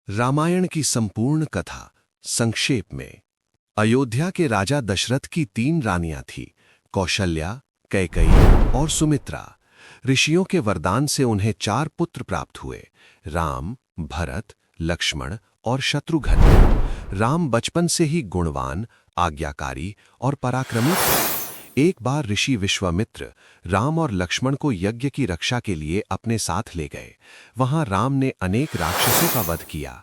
रामायण की संपूर्ण कथा संक्षेप में। अयोध्या के राजा दशरथ की 3 रानियां थीं, कौशल्या, कैकेयी और सुमित्रा। ऋषियों के वरदान से उन्हें 4 पुत्र प्राप्त हुए, राम, भरत, लक्ष्मण और शत्रुघ्न। राम बचपन से ही गुणवान, आज्ञाकारी और पराक्रमी थे। एक बार ऋषि विश्वामित्र राम और लक्ष्मण को यज्ञ की रक्षा के लिए अपने साथ ले गए। वहां राम ने अनेक राक्षसों का वध किया।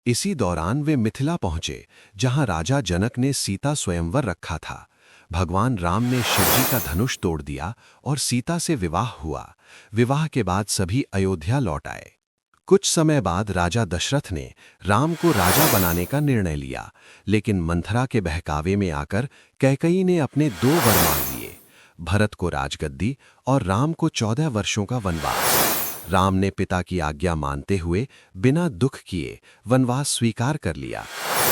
इसी दौरान वे मिथिला पहुंचे, जहां राजा जनक ने सीता स्वयंवर रखा था। भगवान राम ने शिवजी का धनुष तोड़ दिया और सीता से विवाह हुआ। विवाह के बाद सभी अयोध्या लौट आए। कुछ समय बाद राजा दशरथ ने राम को राजा बनाने का निर्णय लिया, लेकिन मंथरा के बहकावे में आकर कैकेयी ने अपने 2 वर मांग लिए, भरत को राजगद्दी और राम को 14 वर्षों का वनवास। राम ने पिता की आज्ञा मानते हुए बिना दुख किए वनवास स्वीकार कर लिया।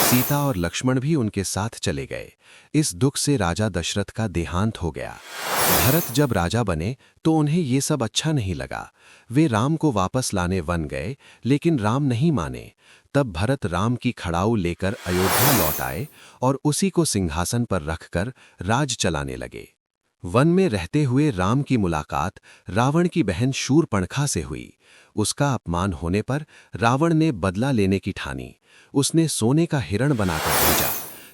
सीता और लक्ष्मण भी उनके साथ चले गए। इस दुख से राजा दशरथ का देहांत हो गया। भरत जब राजा बने तो उन्हें ये सब अच्छा नहीं लगा। वे राम को वापस लाने वन गए, लेकिन राम नहीं माने। तब भरत राम की खड़ाऊ लेकर अयोध्या लौट आए और उसी को सिंहासन पर रखकर राज चलाने लगे। वन में रहते हुए राम की मुलाकात रावण की बहन शूर्पणखा से हुई। उसका अपमान होने पर रावण ने बदला लेने की ठानी। उसने सोने का हिरण बनाकर भेजा।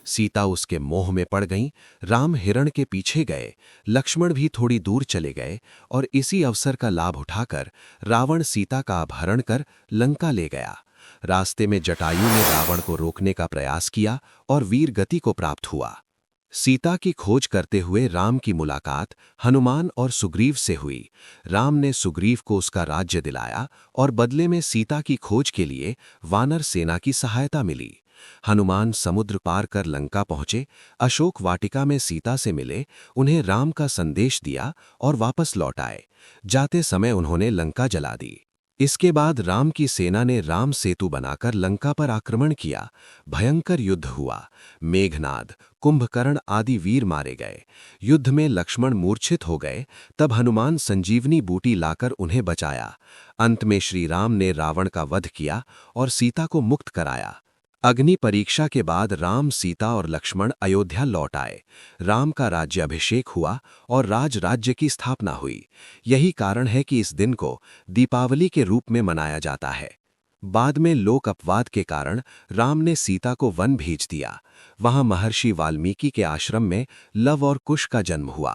सीता उसके मोह में पड़ गईं। राम हिरण के पीछे गए, लक्ष्मण भी थोड़ी दूर चले गए और इसी अवसर का लाभ उठाकर रावण सीता का अपहरण कर लंका ले गया। रास्ते में जटायु ने रावण को रोकने का प्रयास किया और वीर गति को प्राप्त हुआ। सीता की खोज करते हुए राम की मुलाकात हनुमान और सुग्रीव से हुई। राम ने सुग्रीव को उसका राज्य दिलाया और बदले में सीता की खोज के लिए वानर सेना की सहायता मिली। हनुमान समुद्र पार कर लंका पहुंचे, अशोक वाटिका में सीता से मिले, उन्हें राम का संदेश दिया और वापस लौट आए। जाते समय उन्होंने लंका जला दी। इसके बाद राम की सेना ने राम सेतु बनाकर लंका पर आक्रमण किया। भयंकर युद्ध हुआ। मेघनाद, कुंभकर्ण आदि वीर मारे गए। युद्ध में लक्ष्मण मूर्छित हो गए। तब हनुमान संजीवनी बूटी लाकर उन्हें बचाया। अंत में श्री राम ने रावण का वध किया और सीता को मुक्त कराया। अग्नि परीक्षा के बाद राम, सीता और लक्ष्मण अयोध्या लौट आए। राम का राज्याभिषेक हुआ और राज्य की स्थापना हुई। यही कारण है कि इस दिन को दीपावली के रूप में मनाया जाता है। बाद में लोक अपवाद के कारण राम ने सीता को वन भेज दिया। वहां महर्षि वाल्मीकि के आश्रम में लव और कुश का जन्म हुआ।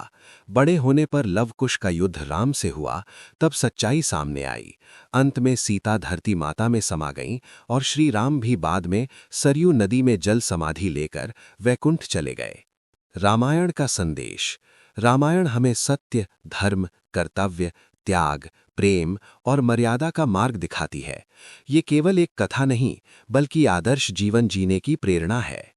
बड़े होने पर लव कुश का युद्ध राम से हुआ। तब सच्चाई सामने आई। अंत में सीता धरती माता में समा गईं और श्री राम भी बाद में सरयू नदी में जल समाधि लेकर वैकुंठ चले गए। रामायण का संदेश। रामायण हमें सत्य, धर्म, कर्तव्य, त्याग, प्रेम और मर्यादा का मार्ग दिखाती है। ये केवल एक कथा नहीं, बल्कि आदर्श जीवन जीने की प्रेरणा है।